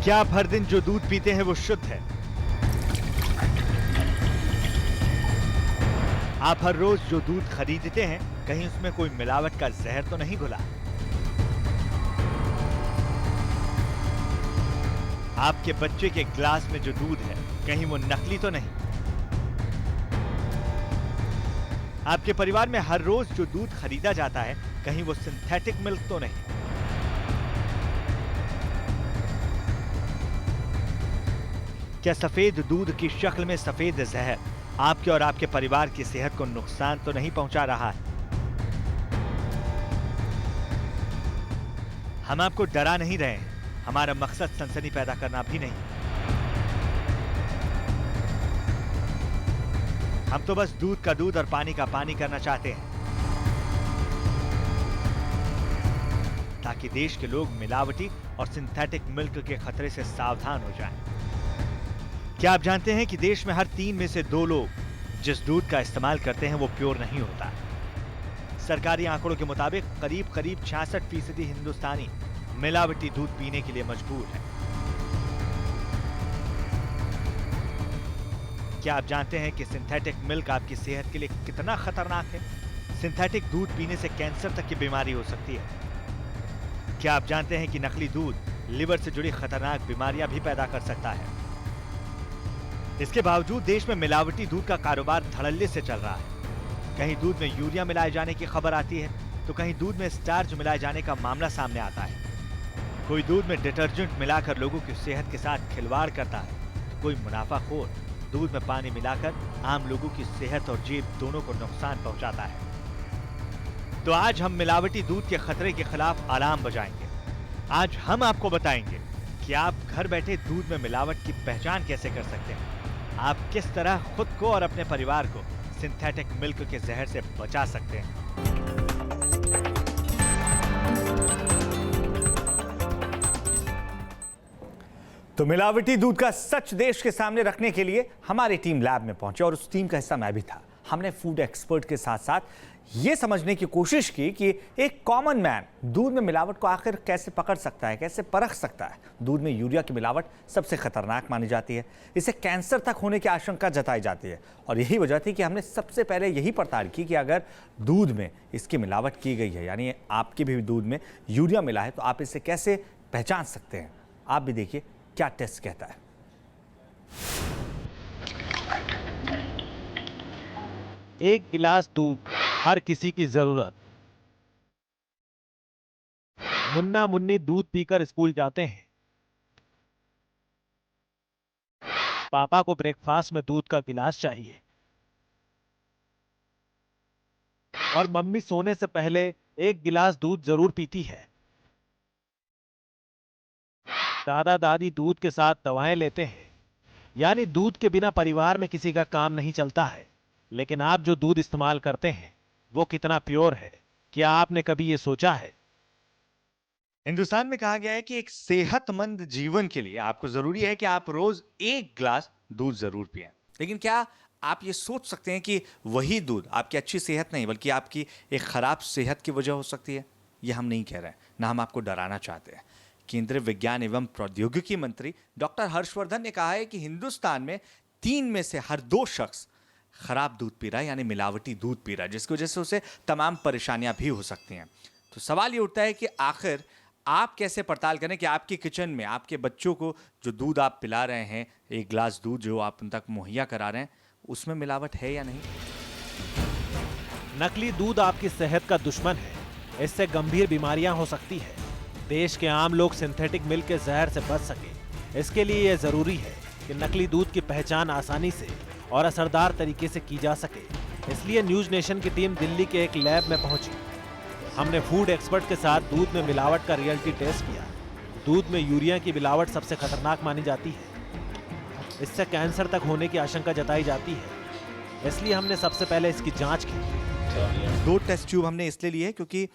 क्या आप हर दिन जो दूध पीते हैं वो शुद्ध है? आप हर रोज जो दूध खरीदते हैं कहीं उसमें कोई मिलावट का जहर तो नहीं घुला? आपके बच्चे के ग्लास में जो दूध है कहीं वो नकली तो नहीं? आपके परिवार में हर रोज जो दूध खरीदा जाता है कहीं वो सिंथेटिक मिल्क तो नहीं? क्या सफेद दूध की शक्ल में सफेद जहर आपके और आपके परिवार की सेहत को नुकसान तो नहीं पहुंचा रहा है? हम आपको डरा नहीं रहे हैं, हमारा मकसद सनसनी पैदा करना भी नहीं। हम तो बस दूध का दूध और पानी का पानी करना चाहते हैं ताकि देश के लोग मिलावटी और सिंथेटिक मिल्क के खतरे से सावधान हो जाएं। क्या आप जानते हैं कि देश में हर 3 में से 2 लोग जिस दूध का इस्तेमाल करते हैं वो प्योर नहीं होता? सरकारी आंकड़ों के मुताबिक करीब 66% हिंदुस्तानी मिलावटी दूध पीने के लिए मजबूर है। क्या आप जानते हैं कि सिंथेटिक मिल्क आपकी सेहत के लिए कितना खतरनाक है? सिंथेटिक दूध पीने से कैंसर तक की बीमारी हो सकती है। क्या आप जानते हैं कि नकली दूध लिवर से जुड़ी खतरनाक बीमारियां भी पैदा कर सकता है? इसके बावजूद देश में मिलावटी दूध का कारोबार धड़ल्ले से चल रहा है। कहीं दूध में यूरिया मिलाए जाने की खबर आती है तो कहीं दूध में स्टार्च मिलाए जाने का मामला सामने आता है। कोई दूध में डिटर्जेंट मिलाकर लोगों की सेहत के साथ खिलवाड़ करता है तो कोई मुनाफाखोर दूध में पानी मिलाकर आम लोगों की सेहत और जेब दोनों को नुकसान पहुंचाता है। तो आज हम मिलावटी दूध के खतरे के खिलाफ अलार्म बजाएंगे। आज हम आपको बताएंगे कि आप घर बैठे दूध में मिलावट की पहचान कैसे कर सकते हैं। आप किस तरह खुद को और अपने परिवार को सिंथेटिक मिल्क के जहर से बचा सकते हैं। तो मिलावटी दूध का सच देश के सामने रखने के लिए हमारी टीम लैब में पहुंची और उस टीम का हिस्सा मैं भी था। हमने फूड एक्सपर्ट के साथ साथ ये समझने की कोशिश की कि एक कॉमन मैन दूध में मिलावट को आखिर कैसे पकड़ सकता है, कैसे परख सकता है। दूध में यूरिया की मिलावट सबसे खतरनाक मानी जाती है, इससे कैंसर तक होने की आशंका जताई जाती है और यही वजह थी कि हमने सबसे पहले यही पड़ताल की कि अगर दूध में इसकी मिलावट की गई है, यानी आपके भी दूध में यूरिया मिला है, तो आप इसे कैसे पहचान सकते हैं। आप भी देखिए क्या टेस्ट कहता है। एक गिलास दूध हर किसी की जरूरत। मुन्ना मुन्नी दूध पीकर स्कूल जाते हैं। पापा को ब्रेकफास्ट में दूध का गिलास चाहिए और मम्मी सोने से पहले एक गिलास दूध जरूर पीती है। दादा दादी दूध के साथ दवाएं लेते हैं, यानी दूध के बिना परिवार में किसी का काम नहीं चलता है। लेकिन आप जो दूध इस्तेमाल करते हैं वो कितना प्योर है, क्या आपने कभी ये सोचा है? हिंदुस्तान में कहा गया है कि एक सेहतमंद जीवन के लिए आपको जरूरी है कि आप रोज 1 गिलास दूध जरूर पिएं। लेकिन क्या आप ये सोच सकते हैं कि वही दूध आपकी अच्छी सेहत नहीं बल्कि आपकी एक खराब सेहत की वजह हो सकती है? ये हम नहीं कह रहे हैं, ना हम आपको डराना चाहते हैं। केंद्रीय विज्ञान एवं प्रौद्योगिकी मंत्री डॉक्टर हर्षवर्धन ने कहा है कि हिंदुस्तान में 3 में से हर 2 शख्स खराब दूध पी रहा है, यानी मिलावटी दूध पी रहा है, जिसकी वजह से उसे तमाम परेशानियां भी हो सकती हैं। तो सवाल ये उठता है कि आखिर आप कैसे पड़ताल करें कि आपके किचन में आपके बच्चों को जो दूध आप पिला रहे हैं, 1 गिलास दूध जो आप उन तक मुहैया करा रहे हैं, उसमें मिलावट है या नहीं। नकली दूध आपकी सेहत का दुश्मन है, इससे गंभीर बीमारियां हो सकती है। देश के आम लोग सिंथेटिक मिल्क के जहर से बच सके, इसके लिए यह जरूरी है कि नकली दूध की पहचान आसानी से और असरदार तरीके से की जा सके। इसलिए न्यूज नेशन की टीम दिल्ली के एक लैब में पहुंची। हमने फूड एक्सपर्ट के साथ दूध में मिलावट का रियलिटी टेस्ट किया। दूध में यूरिया की मिलावट सबसे खतरनाक मानी जाती है, इससे कैंसर तक होने की आशंका जताई जाती है। इसलिए हमने सबसे पहले इसकी जांच की। 2 टेस्ट ट्यूब हमने इसलिए लिए क्योंकि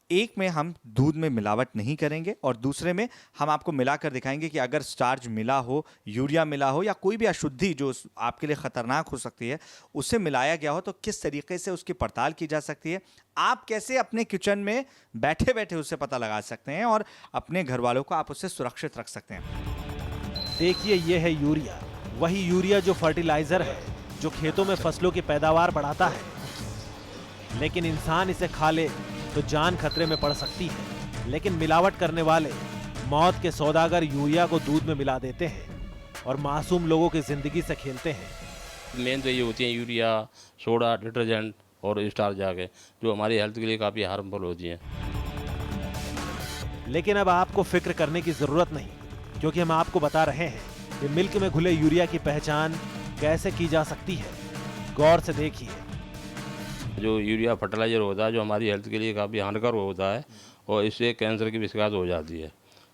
एक में हम दूध में मिलावट नहीं करेंगे और दूसरे में हम आपको मिलाकर दिखाएंगे कि अगर स्टार्च मिला हो, यूरिया मिला हो या कोई भी अशुद्धि जो आपके लिए खतरनाक हो सकती है उसे मिलाया गया हो तो किस तरीके से उसकी पड़ताल की जा सकती है। आप कैसे अपने किचन में बैठे बैठे उससे पता लगा सकते हैं और अपने घर वालों को आप उससे सुरक्षित रख सकते हैं। देखिए ये है यूरिया, वही यूरिया जो फर्टिलाइजर है, जो खेतों में फसलों की पैदावार बढ़ाता है। लेकिन इंसान इसे खा ले तो जान खतरे में पड़ सकती है। लेकिन मिलावट करने वाले मौत के सौदागर यूरिया को दूध में मिला देते हैं और मासूम लोगों की जिंदगी से खेलते हैं। मेन तो ये होती है यूरिया, सोडा, डिटर्जेंट और स्टार्च जाके, जो हमारी हेल्थ के लिए काफ़ी हार्मफुल होती हैं। लेकिन अब आपको फिक्र करने की जरूरत नहीं, क्योंकि हम आपको बता रहे हैं कि मिल्क में घुले यूरिया की पहचान कैसे की जा सकती है। गौर से देखिए। जो यूरिया फर्टिलाइज़र होता है, जो हमारी हेल्थ के लिए काफ़ी हानिकारक होता है और इससे कैंसर की भी शिकायत हो जाती है।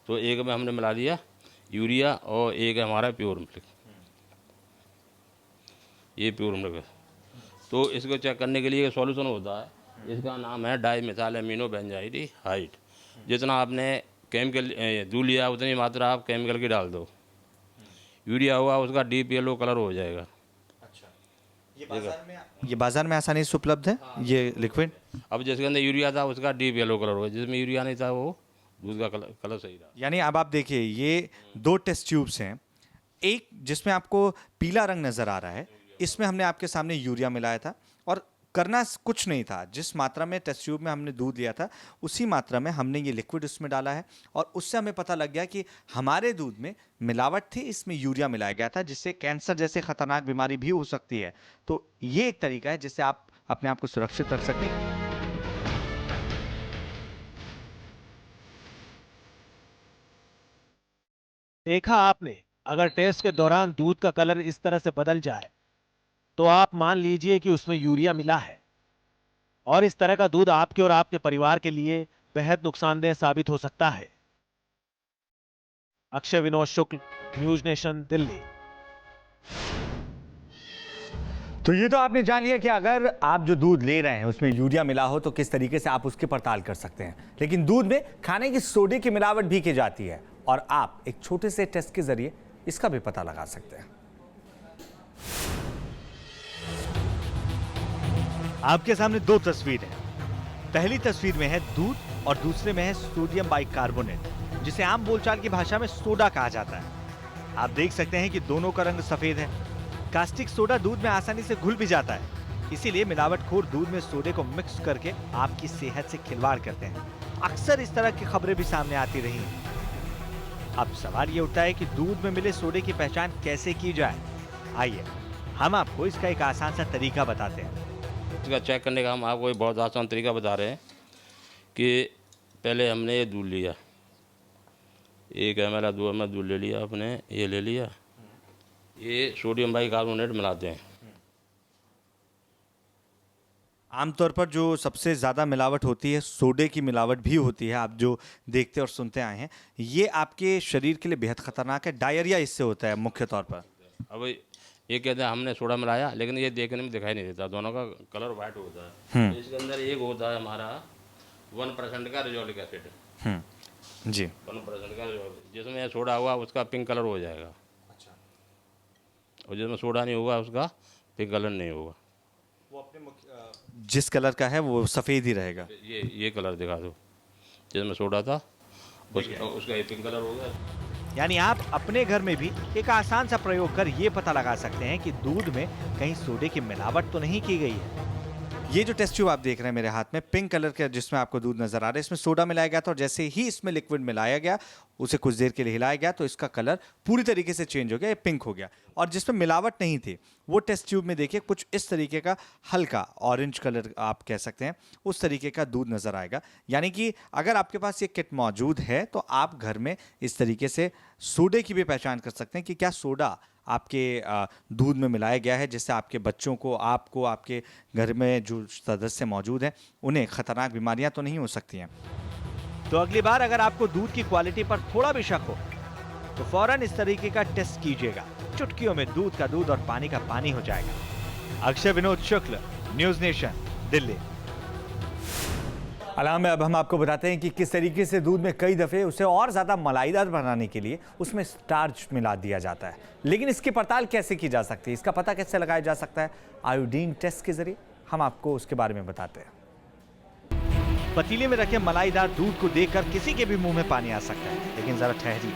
तो एक में हमने मिला दिया यूरिया और एक है हमारा प्योर मिल्क, ये प्योर मिल्क है। तो इसको चेक करने के लिए एक सॉल्यूशन होता है, इसका नाम है डाइमिथाइल एमिनो बेंजाइड। जितना आपने केमिकल दूध लिया उतनी मात्रा आप केमिकल की डाल दो। यूरिया हुआ उसका डीप येलो कलर हो जाएगा। ये बाजार में आसानी से उपलब्ध है ये लिक्विड। अब जिसके अंदर यूरिया था उसका डीप येलो कलर होगा, जिसमें यूरिया नहीं था वो दूध का कलर सही रहा। यानी अब आप देखिए ये 2 टेस्ट ट्यूब्स हैं, एक जिसमें आपको पीला रंग नजर आ रहा है, इसमें हमने आपके सामने यूरिया मिलाया था और करना कुछ नहीं था। जिस मात्रा में टेस्ट ट्यूब में हमने दूध लिया था उसी मात्रा में हमने ये लिक्विड उसमें डाला है और उससे हमें पता लग गया कि हमारे दूध में मिलावट थी, इसमें यूरिया मिलाया गया था, जिससे कैंसर जैसे खतरनाक बीमारी भी हो सकती है। तो ये एक तरीका है जिससे आप अपने आप को सुरक्षित रख सकें। देखा आपने, अगर टेस्ट के दौरान दूध का कलर इस तरह से बदल जाए तो आप मान लीजिए कि उसमें यूरिया मिला है और इस तरह का दूध आपके और आपके परिवार के लिए बेहद नुकसानदेह साबित हो सकता है। अक्षय विनोद शुक्ल, न्यूज नेशन, दिल्ली। तो ये तो आपने जान लिया कि अगर आप जो दूध ले रहे हैं उसमें यूरिया मिला हो तो किस तरीके से आप उसकी पड़ताल कर सकते हैं। लेकिन दूध में खाने की सोडे की मिलावट भी की जाती है और आप एक छोटे से टेस्ट के जरिए इसका भी पता लगा सकते हैं। आपके सामने 2 तस्वीर है। पहली तस्वीर में है दूध और दूसरे में है सोडियम बाइकार्बोनेट, जिसे आम बोलचाल की भाषा में सोडा कहा जाता है। आप देख सकते हैं कि दोनों का रंग सफेद है। कास्टिक सोडा दूध में आसानी से घुल भी जाता है, इसीलिए मिलावटखोर दूध में सोडे को मिक्स करके आपकी सेहत से खिलवाड़ करते हैं। अक्सर इस तरह की खबरें भी सामने आती रही हैं। अब सवाल ये उठता है कि दूध में मिले सोडे की पहचान कैसे की जाए। आइए हम आपको इसका एक आसान सा तरीका बताते हैं। इसका चेक करने का हम आपको एक बहुत आसान तरीका बता रहे हैं कि पहले हमने ये दूध लिया, 1 ml 2 ml दूध ले लिया, आपने ये ले लिया, ये सोडियम बाइकार्बोनेट मिलाते हैं। आमतौर पर जो सबसे ज़्यादा मिलावट होती है सोडे की मिलावट भी होती है, आप जो देखते और सुनते आए हैं। ये आपके शरीर के लिए बेहद खतरनाक है। डायरिया इससे होता है मुख्य तौर पर। अब ये कहते हैं हमने सोडा मिलाया, लेकिन ये देखने में दिखाई नहीं देता, दोनों का कलर वाइट होता है। इसके अंदर एक होता है हमारा 1% का रिजोलिक एसिड। जी 1% का जिसमें सोडा हुआ उसका पिंक कलर हो जाएगा। अच्छा। और जिसमें सोडा नहीं होगा उसका पिंक कलर नहीं होगा। वो अपने जिस कलर का है वो सफ़ेद ही रहेगा। ये कलर दिखा दो, जिसमें सोडा था उसका ये पिंक कलर होगा। यानी आप अपने घर में भी एक आसान सा प्रयोग कर ये पता लगा सकते हैं कि दूध में कहीं सोडे की मिलावट तो नहीं की गई है। ये जो टेस्ट ट्यूब आप देख रहे हैं मेरे हाथ में, पिंक कलर का जिसमें आपको दूध नजर आ रहा है, इसमें सोडा मिलाया गया था और जैसे ही इसमें लिक्विड मिलाया गया, उसे कुछ देर के लिए हिलाया गया तो इसका कलर पूरी तरीके से चेंज हो गया, ये पिंक हो गया। और जिसमें मिलावट नहीं थी वो टेस्ट ट्यूब में देखिए कुछ इस तरीके का हल्का ऑरेंज कलर आप कह सकते हैं, उस तरीके का दूध नजर आएगा। यानी कि अगर आपके पास ये किट मौजूद है तो आप घर में इस तरीके से सोडे की भी पहचान कर सकते हैं कि क्या सोडा आपके दूध में मिलाया गया है, जिससे आपके बच्चों को, आपको, आपके घर में जो सदस्य मौजूद हैं उन्हें खतरनाक बीमारियां तो नहीं हो सकती हैं। तो अगली बार अगर आपको दूध की क्वालिटी पर थोड़ा भी शक हो तो फौरन इस तरीके का टेस्ट कीजिएगा। चुटकियों में दूध का दूध और पानी का पानी हो जाएगा। अक्षय विनोद शुक्ल, न्यूज नेशन, दिल्ली। अलाम में अब हम आपको बताते हैं कि किस तरीके से दूध में कई दफ़े उसे और ज़्यादा मलाईदार बनाने के लिए उसमें स्टार्च मिला दिया जाता है। लेकिन इसकी पड़ताल कैसे की जा सकती है, इसका पता कैसे लगाया जा सकता है? आयोडीन टेस्ट के जरिए हम आपको उसके बारे में बताते हैं। पतीले में रखे मलाईदार दूध को देखकर किसी के भी मुंह में पानी आ सकता है, लेकिन ज़रा ठहरिए,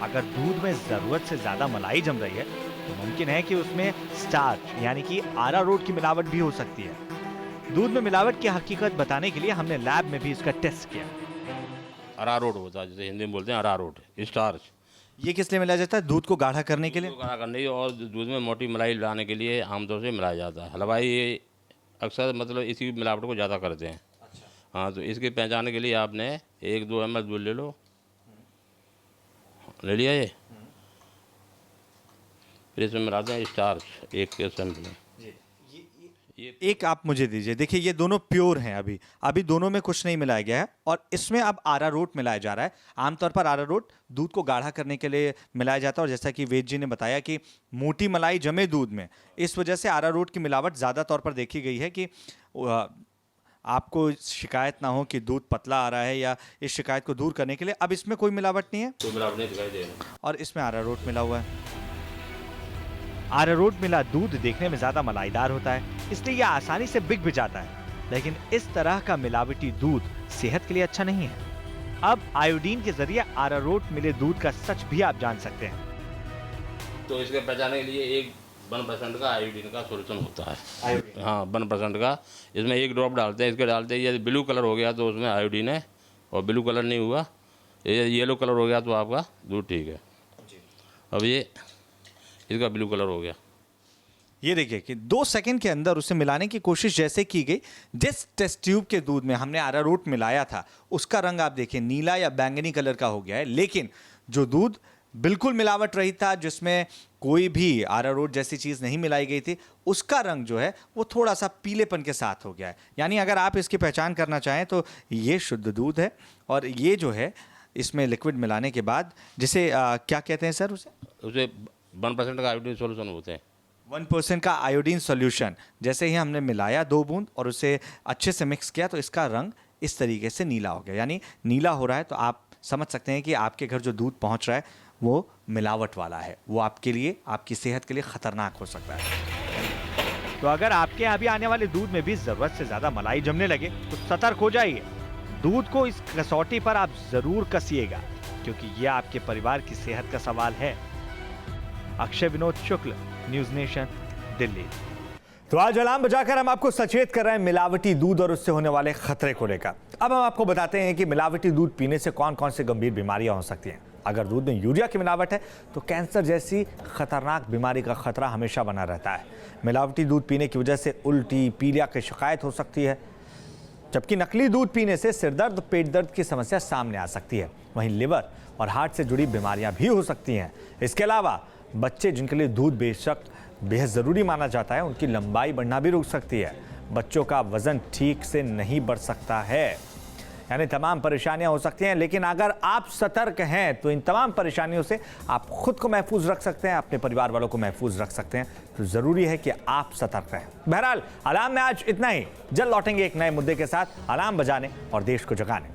अगर दूध में जरूरत से ज्यादा मलाई जम रही है तो मुमकिन है कि उसमें स्टार्च यानी कि अरारोट की मिलावट भी हो सकती है। दूध में मिलावट की हकीकत बताने के लिए हमने लैब में भी इसका टेस्ट किया। अरारोट होता है, जैसे हिंदी में बोलते हैं अरारोट, स्टार्च। ये किस लिए मिलाया जाता है? दूध को गाढ़ा करने के लिए। दूध को गाढ़ा करने के लिए और दूध में मोटी मलाई लाने के लिए आमतौर से मिलाया जाता है। हलवाई ये अक्सर मतलब इसी मिलावट को ज़्यादा करते हैं। हाँ, तो इसकी पहचान के लिए आपने 1-2 ml दूध ले लो, ले लिया ये, फिर इसमें मिलाते हैं स्टार्च 1 सैंपल। ये एक आप मुझे दीजिए। देखिए ये दोनों प्योर हैं, अभी दोनों में कुछ नहीं मिलाया गया है और इसमें अब अरारोट मिलाया जा रहा है। आमतौर पर अरारोट दूध को गाढ़ा करने के लिए मिलाया जाता है और जैसा कि वेद जी ने बताया कि मोटी मलाई जमे दूध में, इस वजह से अरारोट की मिलावट ज़्यादा तौर पर देखी गई है कि आपको शिकायत ना हो कि दूध पतला आ रहा है, या इस शिकायत को दूर करने के लिए अब इसमें कोई मिलावट नहीं है। कोई मिलावट नहीं दिखाई दे रही और इसमें अरारोट मिला हुआ है। अरारोट मिला दूध देखने में ज्यादा मलाईदार होता है, इसलिए यह आसानी से बिक भी जाता है। लेकिन इस तरह का मिलावटी दूध सेहत के लिए अच्छा नहीं है। अब आयोडीन के जरिए अरारोट मिले दूध का सच भी आप जान सकते हैं। तो इसके पहचानने के लिए 1% का आयोडीन का सोल्यूशन होता है। हाँ, 1% का, इसमें 1 ड्रॉप डालते हैं। इसके डालते ही यदि ब्लू कलर हो गया तो उसमें आयोडीन है, और ब्लू कलर नहीं हुआ, येलो कलर हो गया तो आपका दूध ठीक है। अब ये इसका ब्लू कलर हो गया। ये देखिए कि 2 सेकंड के अंदर उसे मिलाने की कोशिश जैसे की गई, जिस टेस्ट ट्यूब के दूध में हमने अरारोट मिलाया था उसका रंग आप देखिए नीला या बैंगनी कलर का हो गया है। लेकिन जो दूध बिल्कुल मिलावट रहित था, जिसमें कोई भी अरारोट जैसी चीज़ नहीं मिलाई गई थी, उसका रंग जो है वो थोड़ा सा पीलेपन के साथ हो गया है। यानी अगर आप इसकी पहचान करना चाहें तो ये शुद्ध दूध है। और ये जो है इसमें लिक्विड मिलाने के बाद, जिसे क्या कहते हैं सर? उसे 1% का आयोडीन सोल्यूशन होते हैं। 1% का आयोडीन सॉल्यूशन जैसे ही हमने मिलाया 2 बूंद और उसे अच्छे से मिक्स किया तो इसका रंग इस तरीके से नीला हो गया। यानी नीला हो रहा है तो आप समझ सकते हैं कि आपके घर जो दूध पहुंच रहा है वो मिलावट वाला है, वो आपके लिए, आपकी सेहत के लिए खतरनाक हो सकता है। तो अगर आपके यहाँ भी आने वाले दूध में भी जरूरत से ज्यादा मलाई जमने लगे तो सतर्क हो जाइए। दूध को इस कसौटी पर आप जरूर कसिएगा, क्योंकि यह आपके परिवार की सेहत का सवाल है। अक्षय विनोद शुक्ल, न्यूज नेशन, दिल्ली। तो आज अलार्म बजाकर हम आपको सचेत कर रहे हैं मिलावटी दूध और उससे होने वाले खतरे को लेकर। अब हम आपको बताते हैं कि मिलावटी दूध पीने से कौन कौन से गंभीर बीमारियां हो सकती हैं। अगर दूध में यूरिया की मिलावट है तो कैंसर जैसी खतरनाक बीमारी का खतरा हमेशा बना रहता है। मिलावटी दूध पीने की वजह से उल्टी, पीलिया की शिकायत हो सकती है, जबकि नकली दूध पीने से सिरदर्द, पेट दर्द की समस्या सामने आ सकती है। वहीं लिवर और हार्ट से जुड़ी बीमारियां भी हो सकती हैं। इसके अलावा बच्चे जिनके लिए दूध बेशक बेहद ज़रूरी माना जाता है, उनकी लंबाई बढ़ना भी रुक सकती है। बच्चों का वजन ठीक से नहीं बढ़ सकता है। यानी तमाम परेशानियां हो सकती हैं। लेकिन अगर आप सतर्क हैं तो इन तमाम परेशानियों से आप खुद को महफूज रख सकते हैं, अपने परिवार वालों को महफूज रख सकते हैं। तो ज़रूरी है कि आप सतर्क रहें। बहरहाल अलार्म में आज इतना ही। जल्द लौटेंगे एक नए मुद्दे के साथ, अलार्म बजाने और देश को जगाने।